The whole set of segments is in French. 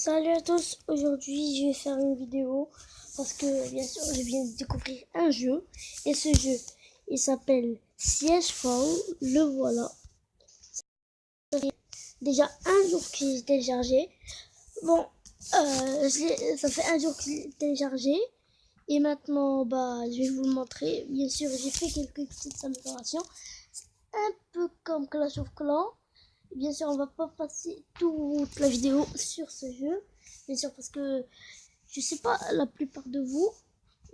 Salut à tous, aujourd'hui je vais faire une vidéo parce que bien sûr je viens de découvrir un jeu et ce jeu il s'appelle CS:GO, le voilà. Déjà un jour que j'ai téléchargé, bon ça fait un jour que j'ai téléchargé et maintenant je vais vous le montrer. Bien sûr j'ai fait quelques petites améliorations, c'est un peu comme Clash of Clans. Bien sûr, on va pas passer toute la vidéo sur ce jeu. Bien sûr, parce que je sais pas, la plupart de vous,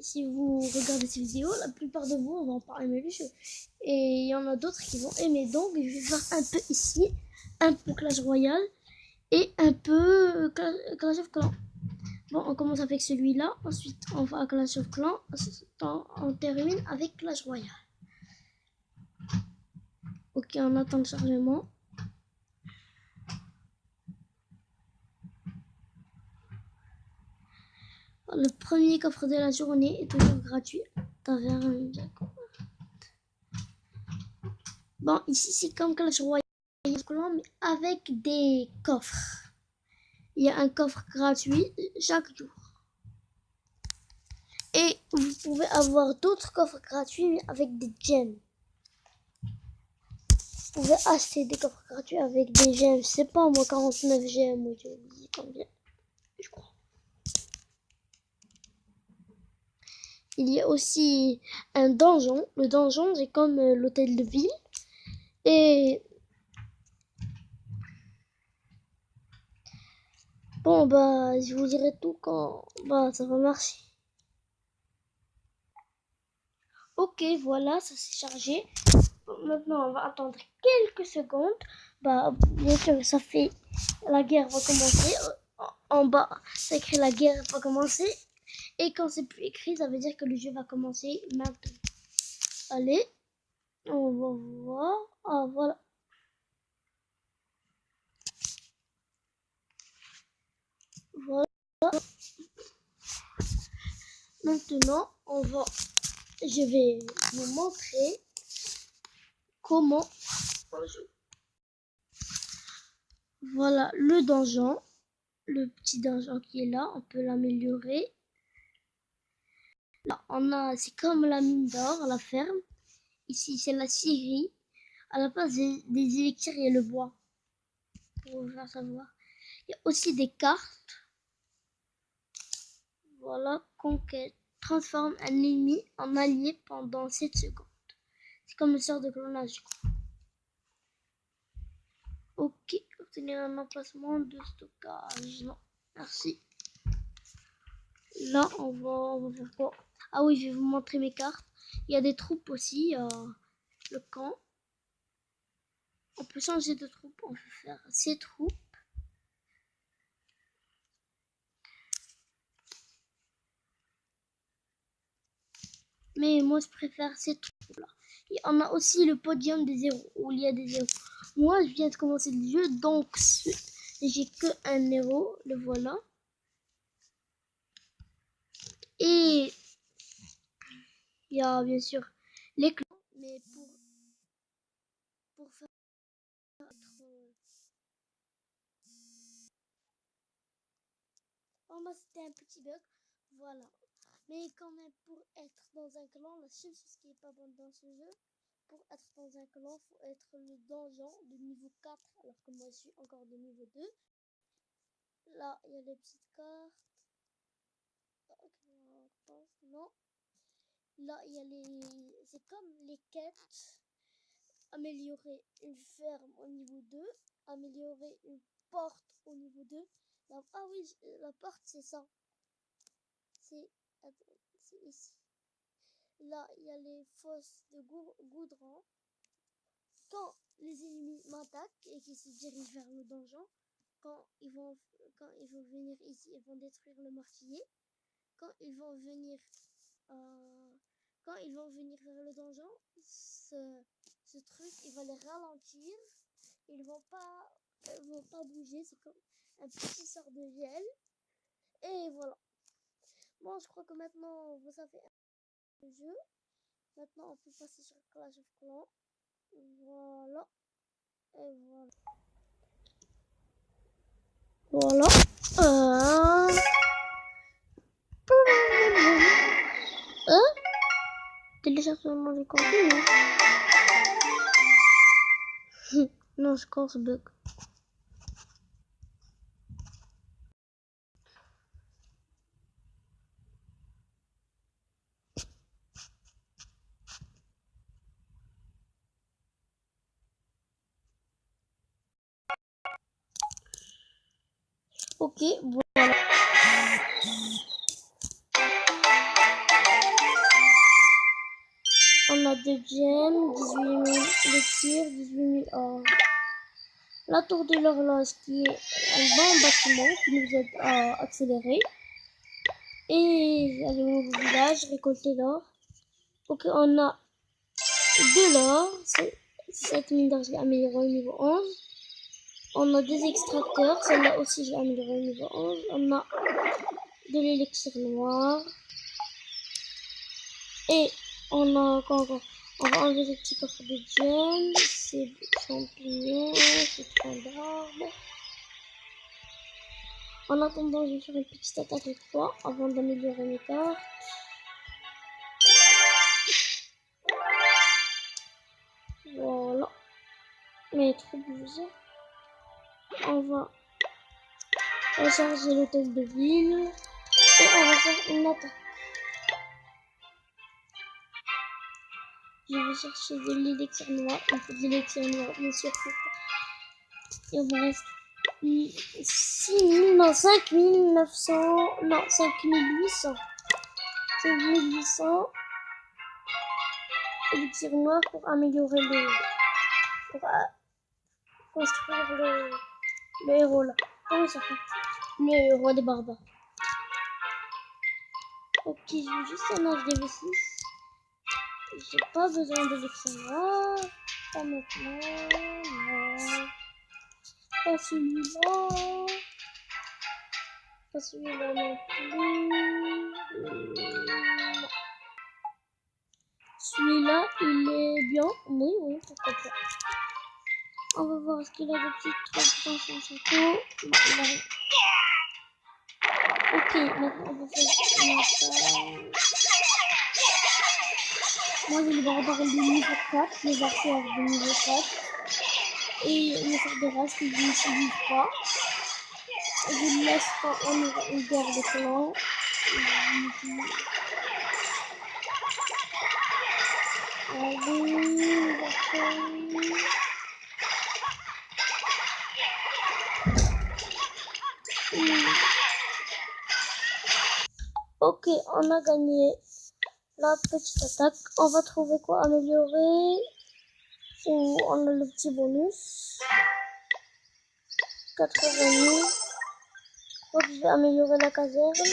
si vous regardez cette vidéo, la plupart de vous vont pas aimer le jeu. Et il y en a d'autres qui vont aimer. Donc, je vais faire un peu ici, un peu Clash Royale et un peu Clash of Clans. Bon, on commence avec celui-là. Ensuite, on va à Clash of Clans. Ensuite, on termine avec Clash Royale. Ok, on attend le chargement. Le premier coffre de la journée est toujours gratuit. Bon, ici c'est comme Clash Royale, mais avec des coffres. Il y a un coffre gratuit chaque jour. Et vous pouvez avoir d'autres coffres gratuits mais avec des gemmes. Vous pouvez acheter des coffres gratuits avec des gemmes. Je sais pas moi, 49 gemmes ou j'ai oublié combien. Je crois. Il y a aussi un donjon. Le donjon, c'est comme l'hôtel de ville. Et bon, je vous dirai tout quand ça va marcher. Ok, voilà, ça s'est chargé. Maintenant, on va attendre quelques secondes. Bien sûr, ça fait la guerre va commencer. En bas, ça écrit la guerre va commencer. Et quand c'est plus écrit, ça veut dire que le jeu va commencer maintenant. Allez, on va voir. Ah, voilà. Voilà. Maintenant, je vais vous montrer comment on joue. Voilà le donjon. Le petit donjon qui est là, on peut l'améliorer. Là, c'est comme la mine d'or, la ferme. Ici, c'est la scierie. À la place des élixirs, il y a le bois. Pour vous faire savoir. Il y a aussi des cartes. Voilà, conquête. Transforme un ennemi en allié pendant 7 secondes. C'est comme une sorte de clonage, je crois. Ok, obtenir un emplacement de stockage. Non, merci. Là, on va faire quoi? Ah oui, je vais vous montrer mes cartes. Il y a des troupes aussi. Le camp. On peut changer de troupe. On peut faire ces troupes. Mais moi, je préfère ces troupes-là. Et on a aussi le podium des héros, où il y a des héros. Moi, je viens de commencer le jeu, donc j'ai que un héros. Le voilà. Et il y a bien sûr les clans. Mais pour faire c'était un petit bug. Voilà. Mais quand même, pour être dans un clan, la seule chose qui est pas bonne dans ce jeu, pour être dans un clan, il faut être le donjon de niveau 4, alors que moi je suis encore de niveau 2. Là, il y a les petites cartes. Non. Là, il y a c'est comme les quêtes. Améliorer une ferme au niveau 2. Améliorer une porte au niveau 2. Ah oui, la porte, c'est ça. C'est ici. Là, il y a les fosses de goudron. Quand les ennemis m'attaquent et qu'ils se dirigent vers le donjon, quand ils vont venir ici, ils vont détruire le mortier. Quand ils vont venir vers le donjon, ce truc, il va les ralentir. Ils vont pas bouger. C'est comme un petit sort de gel. Et voilà. Bon, je crois que maintenant, vous savez le jeu. Maintenant, on peut passer sur Clash of Clans. Voilà. Et voilà. Voilà. il continue. Non, je pense bug. Ok, voilà. On a 2 gemmes, 18 000 de tir, 18 000 or. La tour de l'horloge qui est un bon bâtiment qui nous aide à accélérer. Et aller au nouveau village, récolter l'or. Ok, on a de l'or. 7 mines d'or, je l'ai amélioré au niveau 11. On a des extracteurs, celle-là aussi je l'ai amélioré au niveau 11. On a de l'élixir noir. Et on a quoi encore? On va enlever ce petit coffre de gemmes, c'est des champignons, c'est troncs d'arbres. En attendant, je vais faire une petite attaque de 3 avant d'améliorer mes cartes. Voilà. Mais trop bouseux. On va recharger l'hôtel de ville et on va faire une attaque. Je vais chercher de l'élixir noir. Il faut de l'élixir noir, bien sûr. Il me reste 6 000, non, 5 900, non, 5 800. 5 800 élixir noir pour améliorer le. Pour construire le héros là. Comment il s'appelle? Le roi des barbares. Ok, je veux juste un HDV6. J'ai pas besoin d'élixir noir. Pas maintenant. Non. Pas celui-là. Pas celui-là non plus. Non. Celui-là, il est bien. Oui, oui, pourquoi pas. On va voir ce qu'il a de petits trucs dans son château. Non, il a rien. Ok, maintenant on va faire une attaque. Moi j'ai le barbare de niveau 4, les archers de niveau 4. Et les sorts de race que je n'utilise pas. Je ne laisse pas en une guerre de clans. Allez, d'accord. Ok, on a gagné la petite attaque. On va trouver quoi améliorer. Ou on a le petit bonus. 80 000. Donc je vais améliorer la caserne.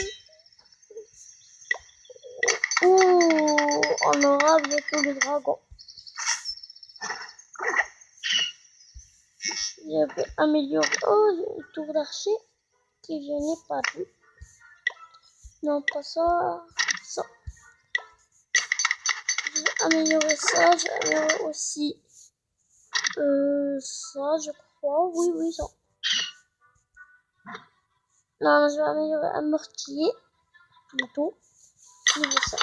Ouh, on aura bientôt le dragon. Je vais améliorer. Oh, j'ai une tour d'archer que je n'ai pas vue. Non, pas ça. Ça. Je vais améliorer ça. Je vais améliorer aussi ça, je crois. Oui, oui, ça. Non, je vais améliorer un mortier. Plutôt. Niveau 5.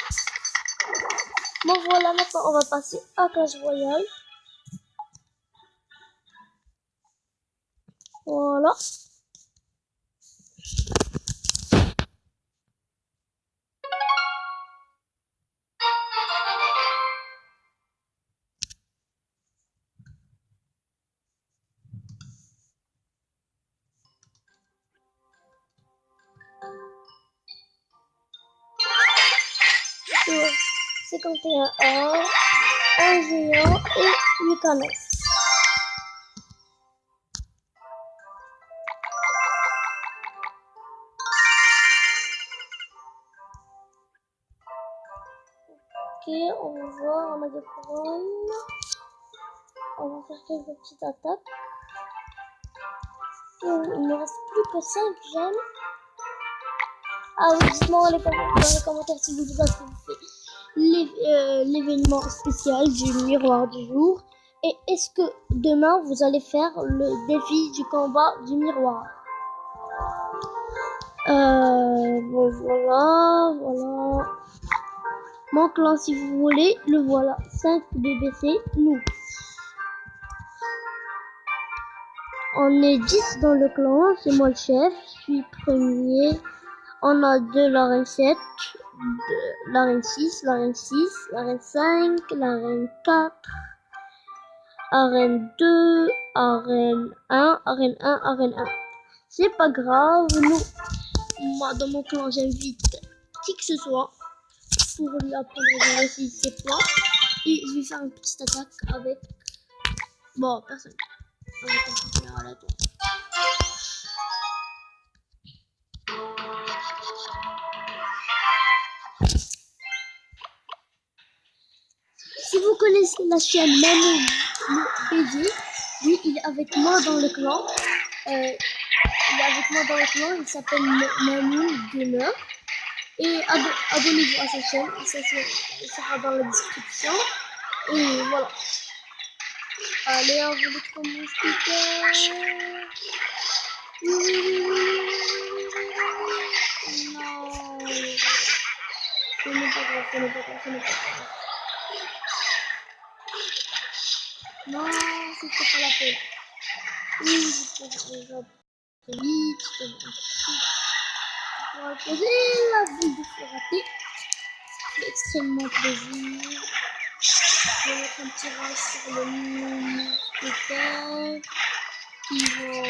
Bon, voilà, maintenant on va passer à Clash Royale. Voilà. Sur 51 or, un géant et 8 canons. Ok, on va voir, on a des couronnes. On va faire quelques petites attaques. Il ne reste plus que 5 gemmes. Ah oui, dites-moi dans les commentaires si vous avez fait l'événement spécial du miroir du jour. Et est-ce que demain vous allez faire le défi du combat du miroir? Bon, voilà. Mon clan, si vous voulez, le voilà. 5 BBC, nous. On est 10 dans le clan, c'est moi le chef, je suis premier. On a 2 la reine 7, la reine 6, la reine 6, la reine 5, la reine 4, arène 2, arène 1, arène 1, arène 1. C'est pas grave, nous, moi dans mon clan j'invite qui que ce soit pour lui apprendre à gérer ses plans. Et je vais faire une petite attaque avec, bon, personne, avec un partenaire à la tour. Si vous connaissez la chaîne Mamou BD, lui il est avec moi dans le clan. Il s'appelle Mamou Gamer. Et abonnez-vous à sa chaîne, ça sera dans la description. Et voilà. Allez, on vous laisse comme mousquetaire. Non. Ce n'est pas grave, ce n'est pas grave, ce n'est pas grave. Non, c'était pas la peine. Oui, je peux regarder vite, je peux pouvoir poser la boule de feu ratée. C'est extrêmement plaisir. Je vais mettre un petit ras sur le mousquetaire qui vont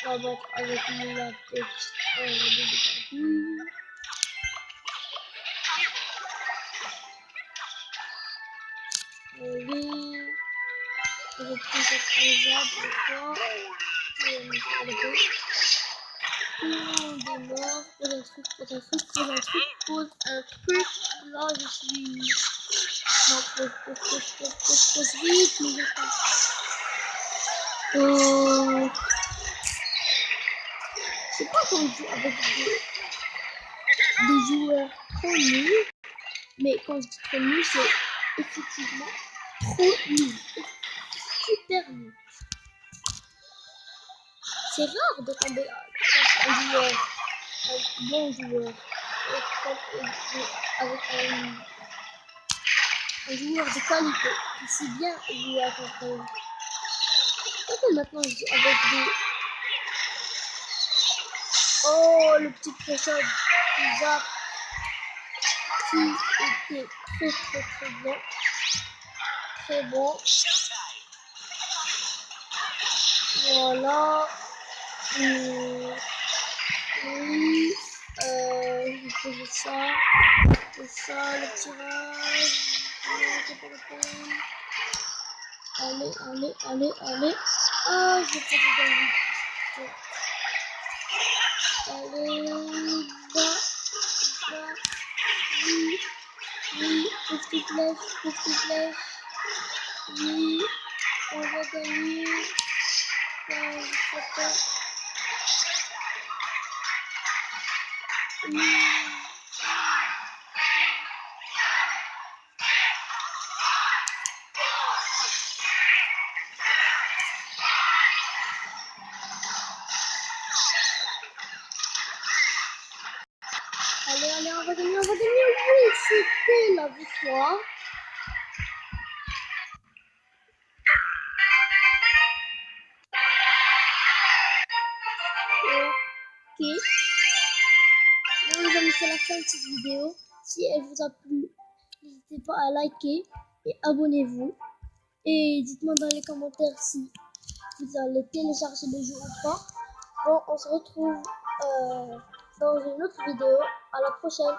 rabattre avec la petite de bambou. Oui, je prends cette arbre encore. Et on va le tout le monde est mort. Pose un truc, pose un truc, pose un truc, pose un truc. Là, je suis. Non, pose vite, mais j'attends. Je sais pas quand je joue avec des joueurs trop nuls, mais quand je dis trop nuls, c'est effectivement trop nul. Super nul. C'est rare de tomber contre un joueur, un bon joueur, avec un joueur de qualité qui sait bien jouer à contre. Pourquoi maintenant je joue avec des. Oh, le petit pression bizarre qui était très bien. Très bon. Voilà. Oui. Je faisais ça. C'est ça, le tirage. Non, c'est pas la peine. Allez. Ah, je fais du danger. Allez, va. Oui, petite flèche. Oui, on va gagner. Allez, on va gagner. Oui, c'était la victoire. Ok. Bon, les amis, c'est la fin de cette vidéo. Si elle vous a plu, n'hésitez pas à liker et abonnez-vous. Et dites-moi dans les commentaires si vous allez télécharger le jeu ou pas. Bon, on se retrouve dans une autre vidéo. À la prochaine.